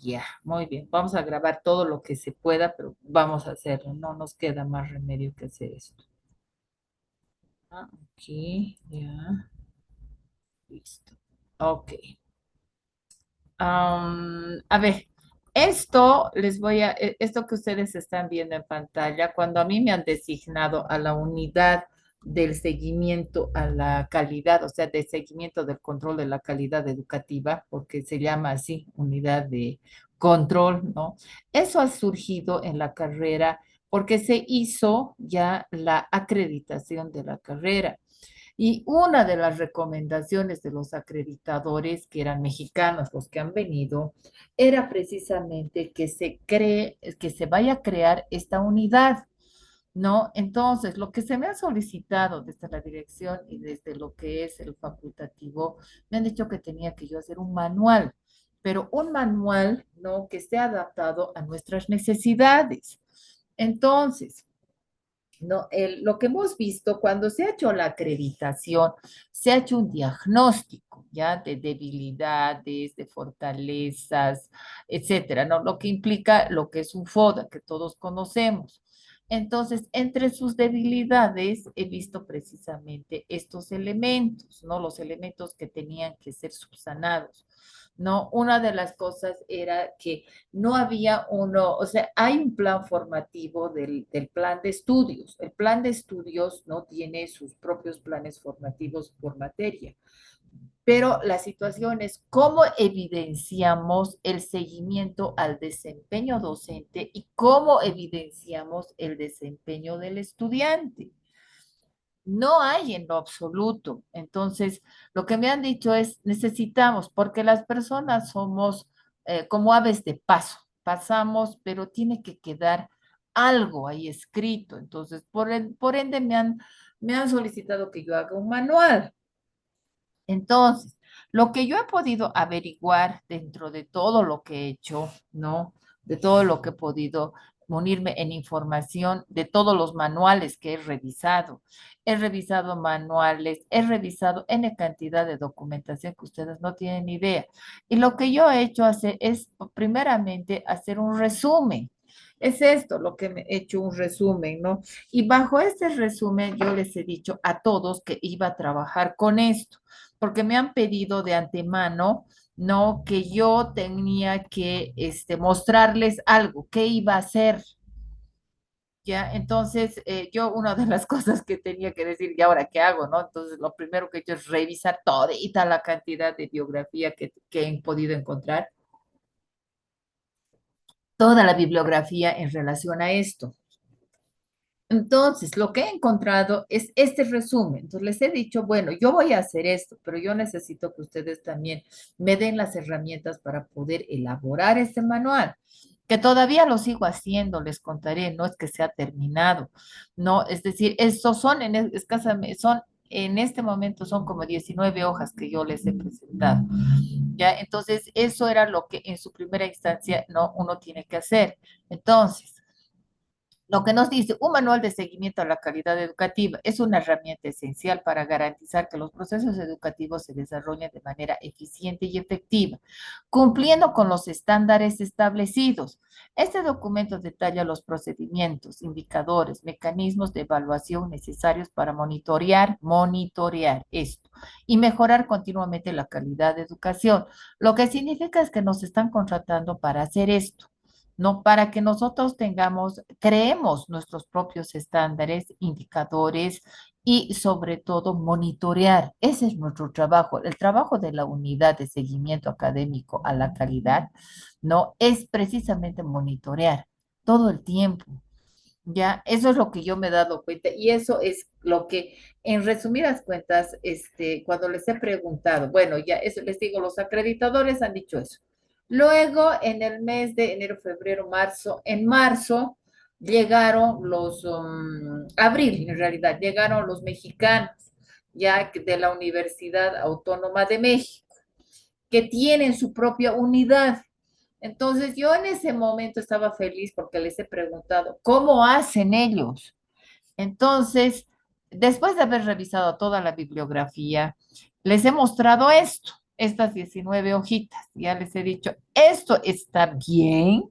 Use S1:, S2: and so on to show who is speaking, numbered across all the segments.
S1: Ya, muy bien. Vamos a grabar todo lo que se pueda, pero vamos a hacerlo. No nos queda más remedio que hacer esto. Aquí, ya, listo. Ok. A ver, esto que ustedes están viendo en pantalla, cuando a mí me han designado a la unidad del seguimiento a la calidad, o sea, de seguimiento del control de la calidad educativa, porque se llama así, unidad de control, ¿no? Eso ha surgido en la carrera porque se hizo ya la acreditación de la carrera. Y una de las recomendaciones de los acreditadores, que eran mexicanos los que han venido, era precisamente que se vaya a crear esta unidad, ¿no? Entonces, lo que se me ha solicitado desde la dirección y desde lo que es el facultativo, me han dicho que tenía que yo hacer un manual, pero un manual, ¿no? Que esté adaptado a nuestras necesidades. Entonces, no, lo que hemos visto cuando se ha hecho la acreditación, se ha hecho un diagnóstico, ¿ya? De debilidades, de fortalezas, etcétera, ¿no? Lo que implica lo que es un FODA, que todos conocemos. Entonces, entre sus debilidades he visto precisamente estos elementos, ¿no? Los elementos que tenían que ser subsanados. ¿No? Una de las cosas era que no había uno, o sea, hay un plan formativo del plan de estudios. El plan de estudios no tiene sus propios planes formativos por materia, pero la situación es cómo evidenciamos el seguimiento al desempeño docente y cómo evidenciamos el desempeño del estudiante. No hay en lo absoluto. Entonces, lo que me han dicho es, necesitamos, porque las personas somos como aves de paso, pasamos, pero tiene que quedar algo ahí escrito. Entonces, por ende me han solicitado que yo haga un manual. Entonces, lo que yo he podido averiguar dentro de todo lo que he hecho, ¿no? De todo lo que he podido unirme en información de todos los manuales que he revisado. He revisado manuales, he revisado N cantidad de documentación que ustedes no tienen idea. Y lo que yo he hecho es primeramente hacer un resumen. Es esto lo que me he hecho un resumen, ¿no? Y bajo este resumen yo les he dicho a todos que iba a trabajar con esto porque me han pedido de antemano, ¿no? Que yo tenía que mostrarles algo, qué iba a hacer, ¿ya? Entonces, yo una de las cosas que tenía que decir, ¿y ahora qué hago, no? Entonces, lo primero que he hecho es revisar toda la cantidad de biografía que he podido encontrar, toda la bibliografía en relación a esto. Entonces, lo que he encontrado es este resumen. Entonces, les he dicho, bueno, yo voy a hacer esto, pero yo necesito que ustedes también me den las herramientas para poder elaborar este manual, que todavía lo sigo haciendo, les contaré, no es que se ha terminado, no, es decir, estos son son en este momento son como 19 hojas que yo les he presentado. Ya, entonces eso era lo que en su primera instancia no uno tiene que hacer. Entonces, lo que nos dice, un manual de seguimiento a la calidad educativa es una herramienta esencial para garantizar que los procesos educativos se desarrollen de manera eficiente y efectiva, cumpliendo con los estándares establecidos. Este documento detalla los procedimientos, indicadores, mecanismos de evaluación necesarios para monitorear esto y mejorar continuamente la calidad de educación. Lo que significa es que nos están contratando para hacer esto, no para que nosotros creemos nuestros propios estándares, indicadores y sobre todo monitorear. Ese es nuestro trabajo. El trabajo de la unidad de seguimiento académico a la calidad, ¿no? Es precisamente monitorear todo el tiempo. Ya, eso es lo que yo me he dado cuenta y eso es lo que, en resumidas cuentas, cuando les he preguntado, bueno, ya eso les digo, los acreditadores han dicho eso. Luego, en el mes de enero, febrero, marzo, en marzo llegaron abril en realidad, llegaron los mexicanos, ya de la Universidad Autónoma de México, que tienen su propia unidad. Entonces yo en ese momento estaba feliz porque les he preguntado, ¿cómo hacen ellos? Entonces, después de haber revisado toda la bibliografía, les he mostrado esto. estas 19 hojitas. Ya les he dicho, esto está bien.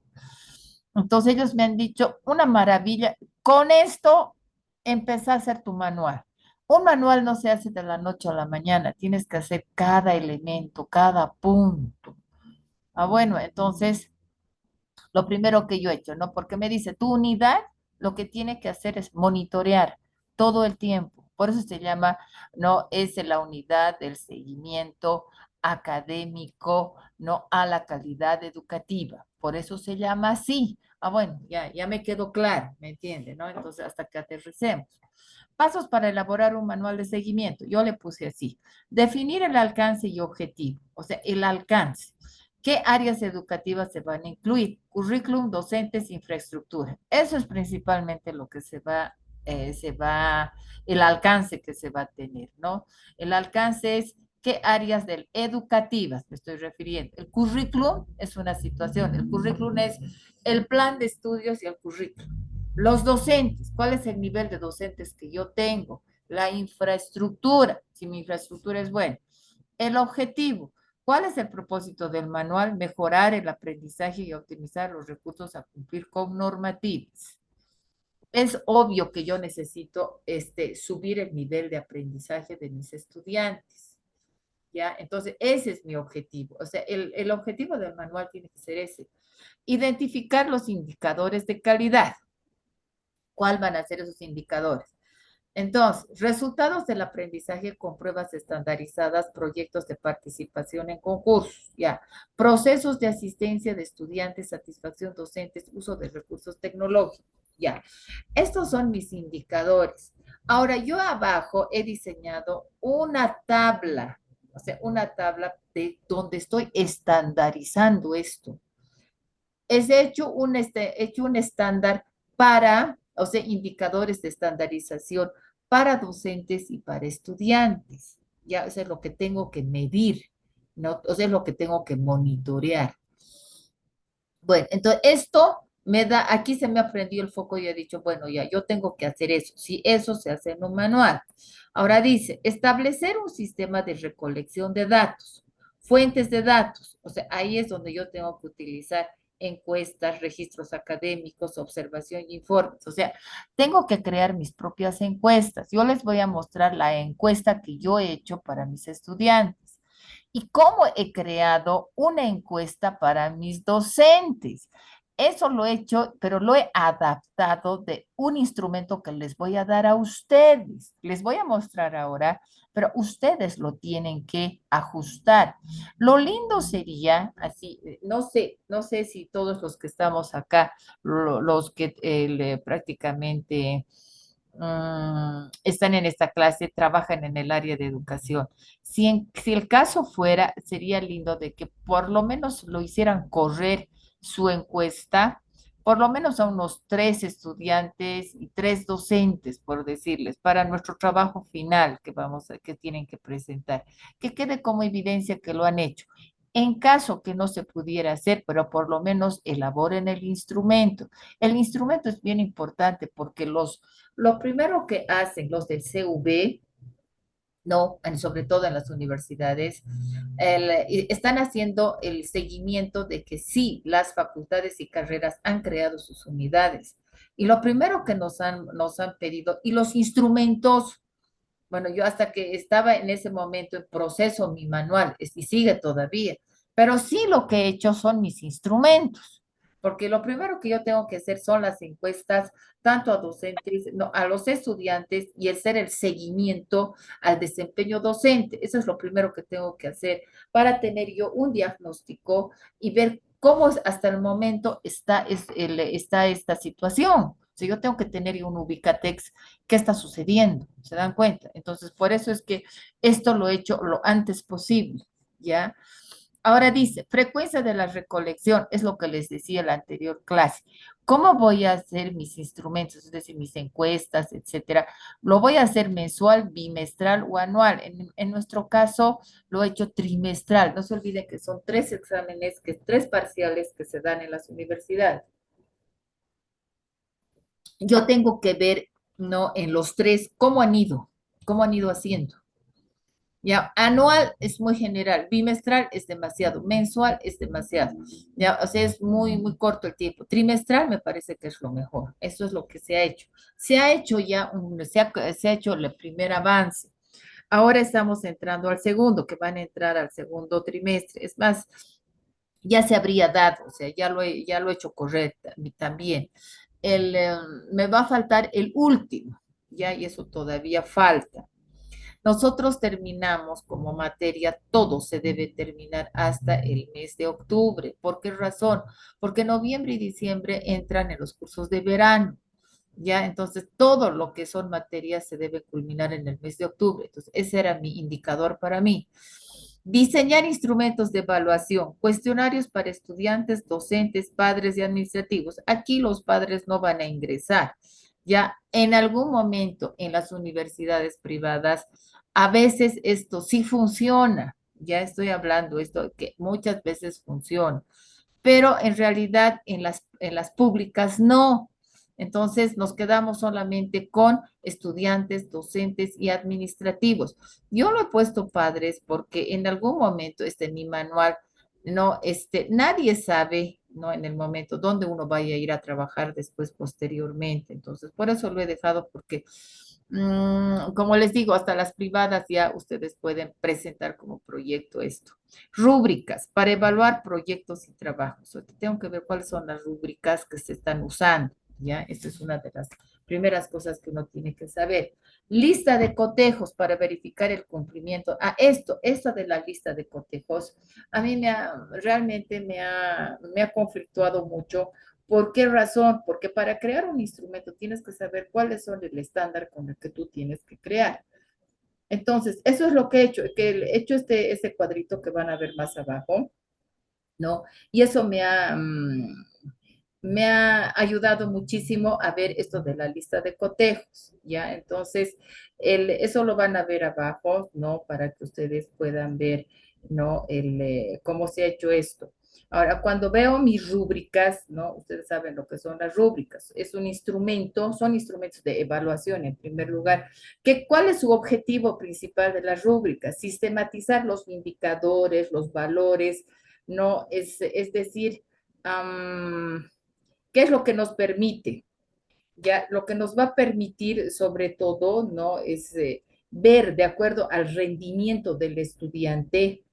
S1: Entonces ellos me han dicho, una maravilla, con esto empezá a hacer tu manual. Un manual no se hace de la noche a la mañana, tienes que hacer cada elemento, cada punto. Ah, bueno, entonces lo primero que yo he hecho, ¿no? Porque me dice, tu unidad lo que tiene que hacer es monitorear todo el tiempo. Por eso se llama, no es la unidad del seguimiento académico, no a la calidad educativa. Por eso se llama así. Ah, bueno, ya me quedó claro, ¿me entiende? ¿No? Entonces, hasta que aterricemos. Pasos para elaborar un manual de seguimiento. Yo le puse así. Definir el alcance y objetivo. O sea, el alcance. ¿Qué áreas educativas se van a incluir? Currículum, docentes, infraestructura. Eso es principalmente lo que el alcance que se va a tener, ¿no? El alcance es qué áreas educativas me estoy refiriendo. El currículum es una situación, el currículum es el plan de estudios y el currículum. Los docentes, ¿cuál es el nivel de docentes que yo tengo? La infraestructura, si mi infraestructura es buena. El objetivo, ¿cuál es el propósito del manual? Mejorar el aprendizaje y optimizar los recursos a cumplir con normativas. Es obvio que yo necesito subir el nivel de aprendizaje de mis estudiantes, ¿ya? Entonces, ese es mi objetivo. O sea, el objetivo del manual tiene que ser ese. Identificar los indicadores de calidad. ¿Cuál van a ser esos indicadores? Entonces, resultados del aprendizaje con pruebas estandarizadas, proyectos de participación en concursos, ya. Procesos de asistencia de estudiantes, satisfacción docentes, uso de recursos tecnológicos, ya. Estos son mis indicadores. Ahora, yo abajo he diseñado una tabla, o sea, una tabla de donde estoy estandarizando esto. Hecho un estándar para, o sea, indicadores de estandarización para docentes y para estudiantes. Ya, eso es lo que tengo que medir, ¿no? O sea, es lo que tengo que monitorear. Bueno, entonces esto me da, aquí se me ha prendido el foco y he dicho, bueno, ya, yo tengo que hacer eso. Si eso se hace en un manual. Ahora dice, establecer un sistema de recolección de datos, fuentes de datos. O sea, ahí es donde yo tengo que utilizar encuestas, registros académicos, observación y informes. O sea, tengo que crear mis propias encuestas. Yo les voy a mostrar la encuesta que yo he hecho para mis estudiantes y cómo he creado una encuesta para mis docentes. Eso lo he hecho, pero lo he adaptado de un instrumento que les voy a dar a ustedes. Les voy a mostrar ahora, pero ustedes lo tienen que ajustar. Lo lindo sería, así, no sé si todos los que estamos acá, los que prácticamente están en esta clase, trabajan en el área de educación. Si el caso fuera, sería lindo de que por lo menos lo hicieran correr su encuesta, por lo menos a unos 3 estudiantes y 3 docentes, por decirles, para nuestro trabajo final que tienen que presentar, que quede como evidencia que lo han hecho. En caso que no se pudiera hacer, pero por lo menos elaboren el instrumento. El instrumento es bien importante porque lo primero que hacen los del CV, no, sobre todo en las universidades, están haciendo el seguimiento de que sí, las facultades y carreras han creado sus unidades. Y lo primero que nos han pedido, y los instrumentos, bueno, yo hasta que estaba en ese momento en proceso mi manual, y sigue todavía, pero sí lo que he hecho son mis instrumentos, porque lo primero que yo tengo que hacer son las encuestas, tanto a docentes, no, a los estudiantes y hacer el seguimiento al desempeño docente. Eso es lo primero que tengo que hacer para tener yo un diagnóstico y ver cómo hasta el momento está esta situación. O sea, yo tengo que tener un ubicatex. ¿Qué está sucediendo? ¿Se dan cuenta? Entonces, por eso es que esto lo he hecho lo antes posible, ¿ya? Ahora dice, frecuencia de la recolección, es lo que les decía en la anterior clase. ¿Cómo voy a hacer mis instrumentos, es decir, mis encuestas, etcétera? Lo voy a hacer mensual, bimestral o anual. En nuestro caso, lo he hecho trimestral. No se olviden que son 3 exámenes, 3 parciales que se dan en las universidades. Yo tengo que ver, ¿no? En los 3, cómo han ido haciendo. Ya, anual es muy general, bimestral es demasiado, mensual es demasiado. Ya, o sea, es muy, muy corto el tiempo. Trimestral me parece que es lo mejor. Eso es lo que se ha hecho. Se ha hecho ya, se ha hecho el primer avance. Ahora estamos entrando al segundo, que van a entrar al segundo trimestre. Es más, ya se habría dado, o sea, ya lo he hecho correcta también. Me va a faltar el último, ya, y eso todavía falta. Nosotros terminamos como materia, todo se debe terminar hasta el mes de octubre. ¿Por qué razón? Porque noviembre y diciembre entran en los cursos de verano. Ya, entonces todo lo que son materias se debe culminar en el mes de octubre. Entonces, ese era mi indicador para mí. Diseñar instrumentos de evaluación, cuestionarios para estudiantes, docentes, padres y administrativos. Aquí los padres no van a ingresar. Ya en algún momento en las universidades privadas, a veces esto sí funciona. Ya estoy hablando esto que muchas veces funciona, pero en realidad en las públicas no. Entonces nos quedamos solamente con estudiantes, docentes y administrativos. Yo lo he puesto padres porque en algún momento mi manual, no, nadie sabe, ¿no? En el momento donde uno vaya a ir a trabajar después, posteriormente. Entonces, por eso lo he dejado porque, como les digo, hasta las privadas ya ustedes pueden presentar como proyecto esto. Rúbricas para evaluar proyectos y trabajos. Tengo que ver cuáles son las rúbricas que se están usando. ¿Ya? Esta es una de las primeras cosas que uno tiene que saber. Lista de cotejos para verificar el cumplimiento. Esto de la lista de cotejos, a mí realmente me ha conflictuado mucho. ¿Por qué razón? Porque para crear un instrumento tienes que saber cuáles son el estándar con el que tú tienes que crear. Entonces, eso es lo que he hecho, que he hecho este cuadrito que van a ver más abajo, ¿no? Y eso me ha ayudado muchísimo a ver esto de la lista de cotejos, ¿ya? Entonces, eso lo van a ver abajo, ¿no? Para que ustedes puedan ver, ¿no? Cómo se ha hecho esto. Ahora, cuando veo mis rúbricas, ¿no? Ustedes saben lo que son las rúbricas. Es un instrumento, son instrumentos de evaluación en primer lugar. ¿Cuál es su objetivo principal de las rúbricas? Sistematizar los indicadores, los valores, ¿no? Es decir, ¿qué es lo que nos permite? Ya, lo que nos va a permitir, sobre todo, ¿no? Es ver de acuerdo al rendimiento del estudiante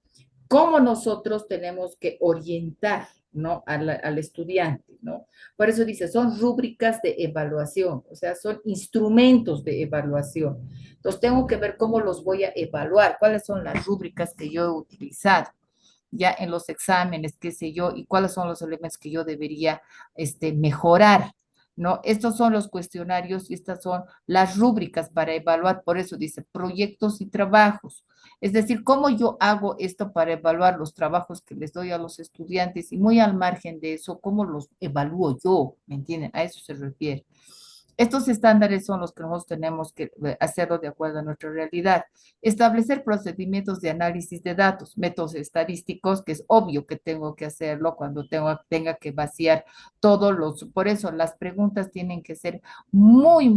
S1: cómo nosotros tenemos que orientar, ¿no? Al estudiante, ¿no? Por eso dice, son rúbricas de evaluación, o sea, son instrumentos de evaluación. Entonces, tengo que ver cómo los voy a evaluar, cuáles son las rúbricas que yo he utilizado ya en los exámenes, qué sé yo, y cuáles son los elementos que yo debería mejorar, ¿no? Estos son los cuestionarios y estas son las rúbricas para evaluar, por eso dice proyectos y trabajos. Es decir, cómo yo hago esto para evaluar los trabajos que les doy a los estudiantes y muy al margen de eso, cómo los evalúo yo, ¿me entienden? A eso se refiere. Estos estándares son los que nosotros tenemos que hacerlo de acuerdo a nuestra realidad. Establecer procedimientos de análisis de datos, métodos estadísticos, que es obvio que tengo que hacerlo cuando tenga que vaciar todos los. Por eso las preguntas tienen que ser muy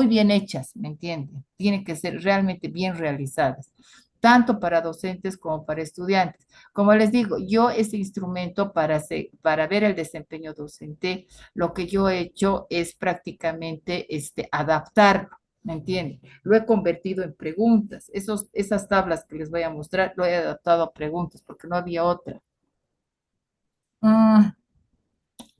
S1: bien hechas, ¿me entienden? Tienen que ser realmente bien realizadas, tanto para docentes como para estudiantes. Como les digo, yo ese instrumento para ver el desempeño docente, lo que yo he hecho es prácticamente adaptarlo, ¿me entienden? Lo he convertido en preguntas. Esas tablas que les voy a mostrar, lo he adaptado a preguntas porque no había otra. Mm,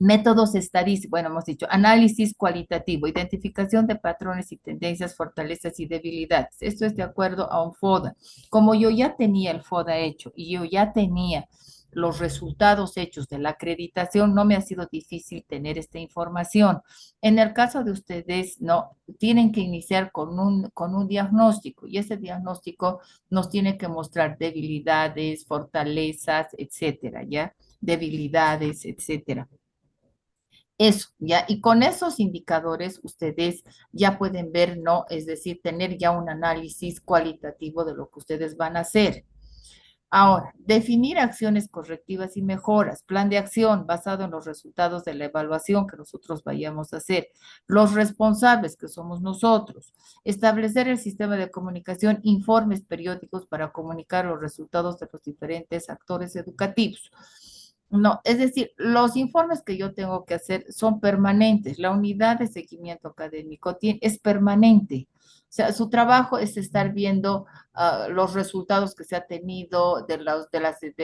S1: Métodos estadísticos, bueno, hemos dicho análisis cualitativo, identificación de patrones y tendencias, fortalezas y debilidades. Esto es de acuerdo a un FODA. Como yo ya tenía el FODA hecho y yo ya tenía los resultados hechos de la acreditación, no me ha sido difícil tener esta información. En el caso de ustedes, no, tienen que iniciar con un diagnóstico y ese diagnóstico nos tiene que mostrar debilidades, fortalezas, etcétera, ¿ya? Debilidades, etcétera. Eso, ¿ya? Y con esos indicadores ustedes ya pueden ver, ¿no? Es decir, tener ya un análisis cualitativo de lo que ustedes van a hacer. Ahora, definir acciones correctivas y mejoras, plan de acción basado en los resultados de la evaluación que nosotros vayamos a hacer, los responsables que somos nosotros, establecer el sistema de comunicación, informes periódicos para comunicar los resultados de los diferentes actores educativos. No, es decir, los informes que yo tengo que hacer son permanentes. La unidad de seguimiento académico es permanente. O sea, su trabajo es estar viendo los resultados que se ha tenido, de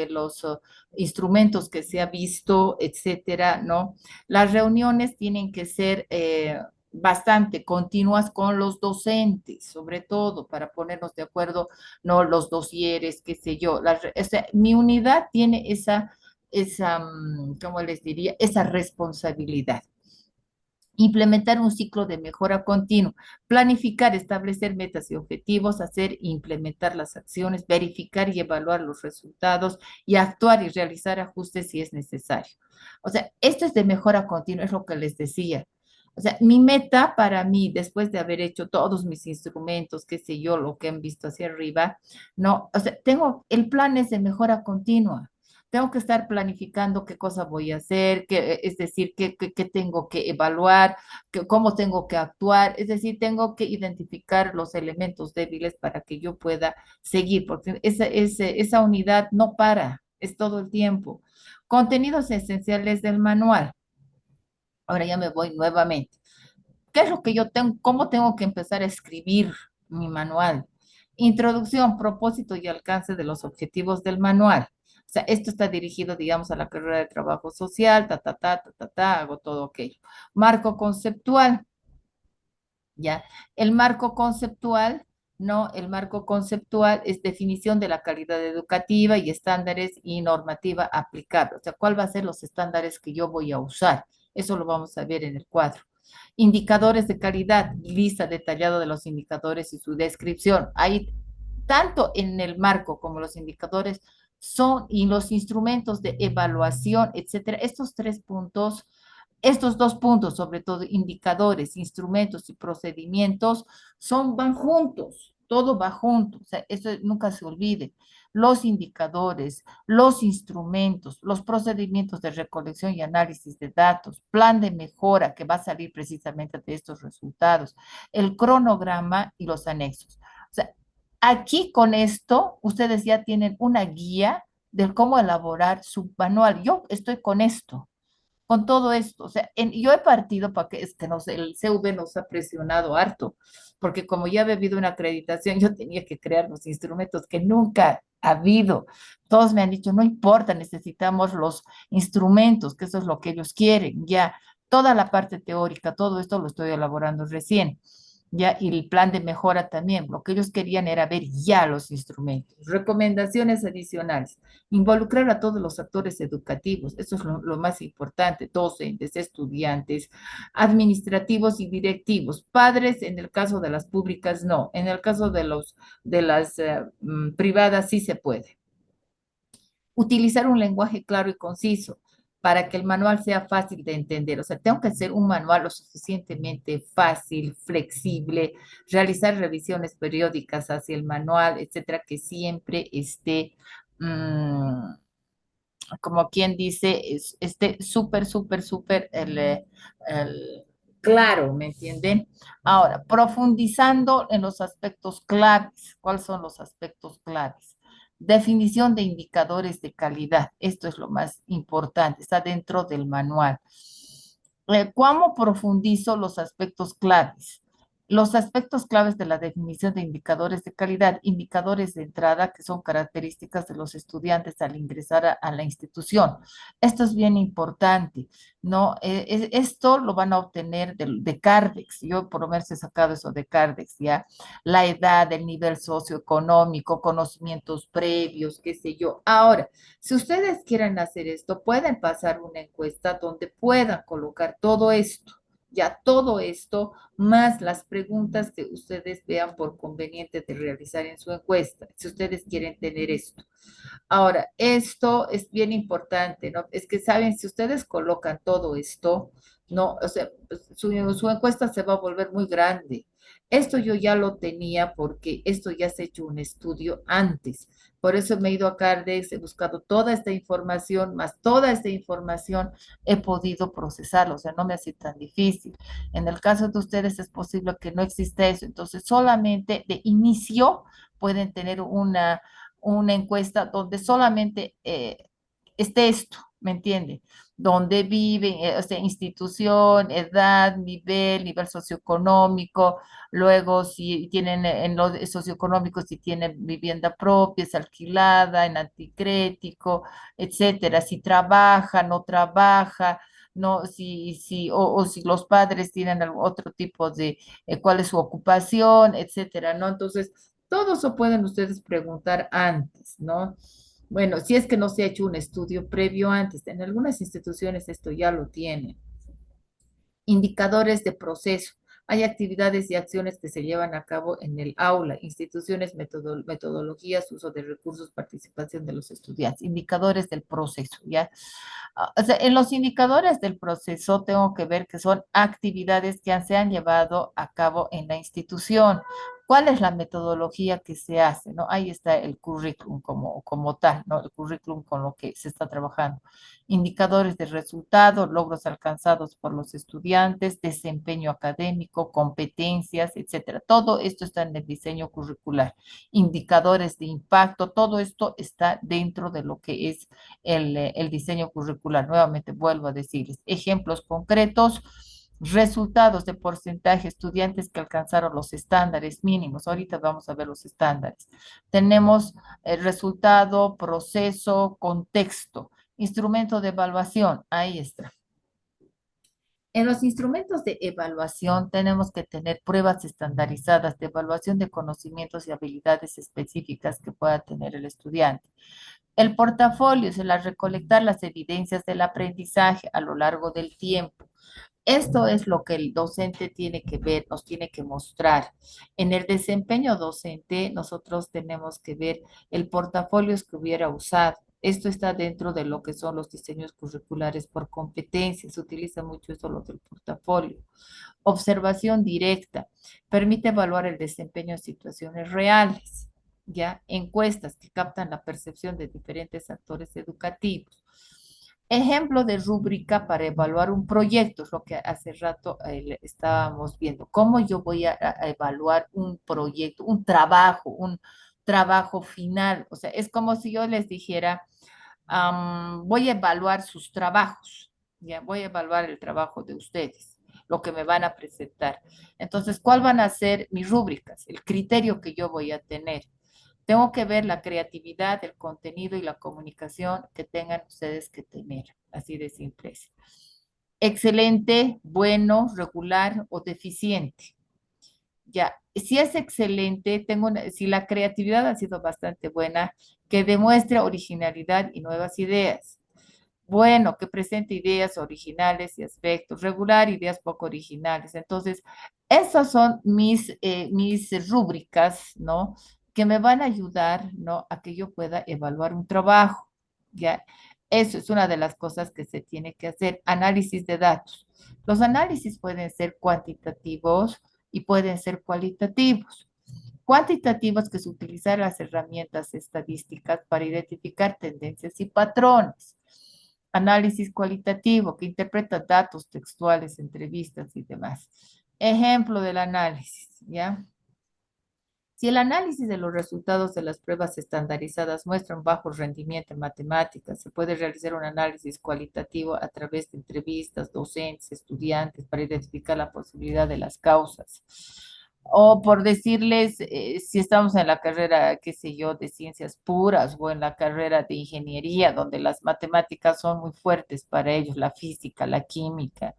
S1: los instrumentos que se ha visto, etcétera, ¿no? Las reuniones tienen que ser bastante continuas con los docentes, sobre todo para ponernos de acuerdo, ¿no? Los dosieres, qué sé yo. O sea, mi unidad tiene ¿cómo les diría? Esa responsabilidad. Implementar un ciclo de mejora continua, planificar, establecer metas y objetivos, hacer e implementar las acciones, verificar y evaluar los resultados y actuar y realizar ajustes si es necesario. O sea, esto es de mejora continua, es lo que les decía. O sea, mi meta para mí, después de haber hecho todos mis instrumentos, qué sé yo, lo que han visto hacia arriba, no, o sea, el plan es de mejora continua. Tengo que estar planificando qué cosa voy a hacer, es decir, qué tengo que evaluar, cómo tengo que actuar, es decir, tengo que identificar los elementos débiles para que yo pueda seguir, porque esa unidad no para, es todo el tiempo. Contenidos esenciales del manual. Ahora ya me voy nuevamente. ¿Qué es lo que yo tengo? ¿Cómo tengo que empezar a escribir mi manual? Introducción, propósito y alcance de los objetivos del manual. O sea, esto está dirigido, digamos, a la carrera de trabajo social, hago todo aquello. Marco conceptual, ¿ya? El marco conceptual, ¿no? El marco conceptual es definición de la calidad educativa y estándares y normativa aplicable. O sea, ¿cuál va a ser los estándares que yo voy a usar? Eso lo vamos a ver en el cuadro. Indicadores de calidad, lista detallada de los indicadores y su descripción. Ahí, tanto en el marco como los indicadores son y los instrumentos de evaluación, etcétera. Estos dos puntos, sobre todo indicadores, instrumentos y procedimientos, van juntos, todo va junto, o sea, eso nunca se olvide. Los indicadores, los instrumentos, los procedimientos de recolección y análisis de datos, plan de mejora que va a salir precisamente de estos resultados, el cronograma y los anexos. O sea, aquí con esto, ustedes ya tienen una guía de cómo elaborar su manual. Yo estoy con esto, con todo esto. O sea, yo he partido para que, es que no sé, el CV nos ha presionado harto, porque como ya he bebido una acreditación, yo tenía que crear los instrumentos que nunca ha habido. Todos me han dicho, no importa, necesitamos los instrumentos, que eso es lo que ellos quieren. Ya, toda la parte teórica, todo esto lo estoy elaborando recién. Ya, y el plan de mejora también. Lo que ellos querían era ver ya los instrumentos. Recomendaciones adicionales. Involucrar a todos los actores educativos, eso es lo más importante, docentes, estudiantes, administrativos y directivos. Padres, en el caso de las públicas, no. En el caso de las privadas, sí se puede. Utilizar un lenguaje claro y conciso para que el manual sea fácil de entender. O sea, tengo que hacer un manual lo suficientemente fácil, flexible, realizar revisiones periódicas hacia el manual, etcétera, que siempre esté, como quien dice, esté súper claro, ¿me entienden? Ahora, profundizando en los aspectos claves. ¿Cuáles son los aspectos claves? Definición de indicadores de calidad. Esto es lo más importante, está dentro del manual. ¿Cómo profundizo los aspectos claves? Los aspectos claves de la definición de indicadores de calidad, indicadores de entrada que son características de los estudiantes al ingresar a la institución. Esto es bien importante, ¿no? Esto lo van a obtener de Cardex. Yo por lo menos he sacado eso de Cardex, ¿ya? La edad, el nivel socioeconómico, conocimientos previos, qué sé yo. Ahora, si ustedes quieren hacer esto, pueden pasar una encuesta donde puedan colocar todo esto, ya todo esto, más las preguntas que ustedes vean por conveniente de realizar en su encuesta, si ustedes quieren tener esto. Ahora, esto es bien importante, ¿no? Es que saben, si ustedes colocan todo esto, ¿no? O sea, pues, su encuesta se va a volver muy grande. Esto yo ya lo tenía porque esto ya se ha hecho un estudio antes, Por eso me he ido a Cardex, he buscado toda esta información, más toda esta información he podido procesarlo, o sea, no me hace tan difícil. En el caso de ustedes es posible que no exista eso, entonces solamente de inicio pueden tener una encuesta donde solamente esté esto, ¿me entiende? Donde viven, o sea, institución, edad, nivel socioeconómico, luego si tienen en lo socioeconómico, si tienen vivienda propia, es alquilada, en anticrético, etcétera, si trabaja, no trabaja, no, o si los padres tienen otro tipo de, cuál es su ocupación, etcétera, ¿no? Entonces, todo eso pueden ustedes preguntar antes, ¿no? Bueno, si es que no se ha hecho un estudio previo antes, en algunas instituciones esto ya lo tienen. Indicadores de proceso. Hay actividades y acciones que se llevan a cabo en el aula, instituciones, metodologías, uso de recursos, participación de los estudiantes. Indicadores del proceso, ¿ya? O sea, en los indicadores del proceso tengo que ver que son actividades que se han llevado a cabo en la institución. ¿Cuál es la metodología que se hace? ¿No? Ahí está el currículum como tal, ¿no? El currículum con lo que se está trabajando. Indicadores de resultado, logros alcanzados por los estudiantes, desempeño académico, competencias, etcétera. Todo esto está en el diseño curricular. Indicadores de impacto, todo esto está dentro de lo que es el diseño curricular. Nuevamente vuelvo a decirles ejemplos concretos. Resultados de porcentaje, estudiantes que alcanzaron los estándares mínimos. Ahorita vamos a ver los estándares. Tenemos el resultado, proceso, contexto. Instrumento de evaluación, ahí está. En los instrumentos de evaluación tenemos que tener pruebas estandarizadas de evaluación de conocimientos y habilidades específicas que pueda tener el estudiante. El portafolio es el recolectar las evidencias del aprendizaje a lo largo del tiempo. Esto es lo que el docente tiene que ver, nos tiene que mostrar. En el desempeño docente, nosotros tenemos que ver el portafolio que hubiera usado. Esto está dentro de lo que son los diseños curriculares por competencias. Se utiliza mucho esto, lo del portafolio. Observación directa. Permite evaluar el desempeño en situaciones reales. ¿Ya? Encuestas que captan la percepción de diferentes actores educativos. Ejemplo de rúbrica para evaluar un proyecto, es lo que hace rato estábamos viendo. ¿Cómo yo voy a evaluar un proyecto, un trabajo final? O sea, es como si yo les dijera, voy a evaluar sus trabajos, ya voy a evaluar el trabajo de ustedes, lo que me van a presentar. Entonces, ¿cuál van a ser mis rúbricas? El criterio que yo voy a tener. Tengo que ver la creatividad, el contenido y la comunicación que tengan ustedes que tener. Así de simple. Excelente, bueno, regular o deficiente. Ya, si es excelente, si la creatividad ha sido bastante buena, que demuestre originalidad y nuevas ideas. Bueno, que presente ideas originales y aspectos. Regular, ideas poco originales. Entonces, esas son mis rúbricas, ¿no? Que me van a ayudar, ¿no? A que yo pueda evaluar un trabajo, ¿ya? Eso es una de las cosas que se tiene que hacer. Análisis de datos. Los análisis pueden ser cuantitativos y pueden ser cualitativos. Cuantitativos, que es utilizar las herramientas estadísticas para identificar tendencias y patrones. Análisis cualitativo, que interpreta datos textuales, entrevistas y demás. Ejemplo del análisis, ¿ya? Si el análisis de los resultados de las pruebas estandarizadas muestra un bajo rendimiento en matemáticas, se puede realizar un análisis cualitativo a través de entrevistas, docentes, estudiantes, para identificar la posibilidad de las causas. O por decirles, si estamos en la carrera, qué sé yo, de ciencias puras o en la carrera de ingeniería, donde las matemáticas son muy fuertes para ellos, la física, la química,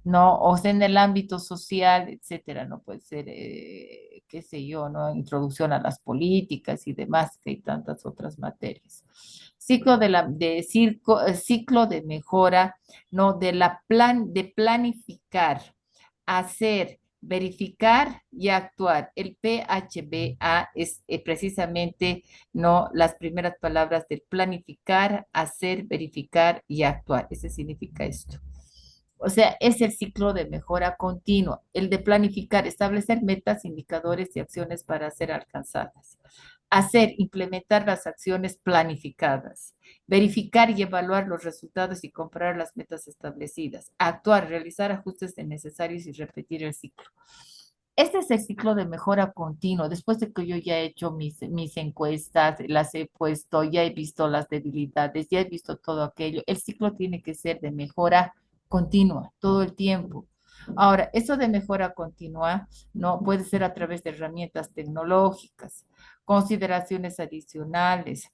S1: ¿no? O sea, en el ámbito social, etcétera, no puede ser, qué sé yo, ¿no? Introducción a las políticas y demás, que hay tantas otras materias. Ciclo de mejora, ¿no? De planificar, hacer, verificar y actuar. El PHBA es precisamente, ¿no? Las primeras palabras del planificar, hacer, verificar y actuar. Ese significa esto. O sea, es el ciclo de mejora continua, el de planificar, establecer metas, indicadores y acciones para ser alcanzadas. Hacer, implementar las acciones planificadas, verificar y evaluar los resultados y comparar las metas establecidas, actuar, realizar ajustes necesarios y repetir el ciclo. Este es el ciclo de mejora continua. Después de que yo ya he hecho mis encuestas, las he puesto, ya he visto las debilidades, ya he visto todo aquello, el ciclo tiene que ser de mejora continua, todo el tiempo. Ahora, eso de mejora continua no puede ser a través de herramientas tecnológicas, consideraciones adicionales,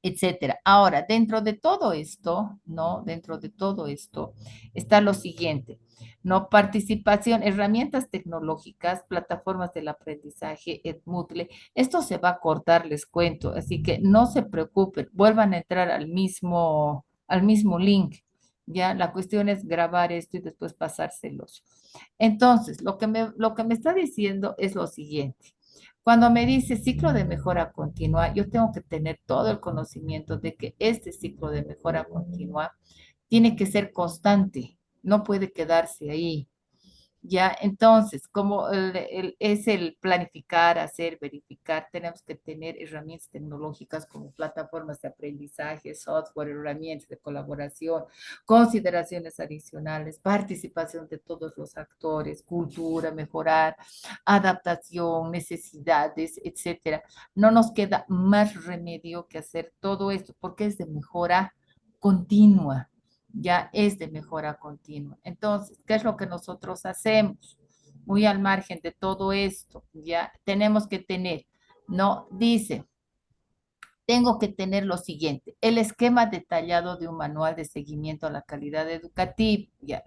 S1: etcétera. Ahora, dentro de todo esto, ¿no? Dentro de todo esto está lo siguiente, ¿no? Participación, herramientas tecnológicas, plataformas del aprendizaje, Edmoodle. Esto se va a cortar, les cuento, así que no se preocupen, vuelvan a entrar al mismo link. Ya, la cuestión es grabar esto y después pasárselos. Entonces, lo que me está diciendo es lo siguiente. Cuando me dice ciclo de mejora continua, yo tengo que tener todo el conocimiento de que este ciclo de mejora continua tiene que ser constante, no puede quedarse ahí. Ya, entonces, como es el planificar, hacer, verificar, tenemos que tener herramientas tecnológicas como plataformas de aprendizaje, software, herramientas de colaboración, consideraciones adicionales, participación de todos los actores, cultura, mejorar, adaptación, necesidades, etcétera. No nos queda más remedio que hacer todo esto porque es de mejora continua, ya es de mejora continua. Entonces, ¿qué es lo que nosotros hacemos? Muy al margen de todo esto, ya tenemos que tener, no, dice, tengo que tener lo siguiente, el esquema detallado de un manual de seguimiento a la calidad educativa, ya.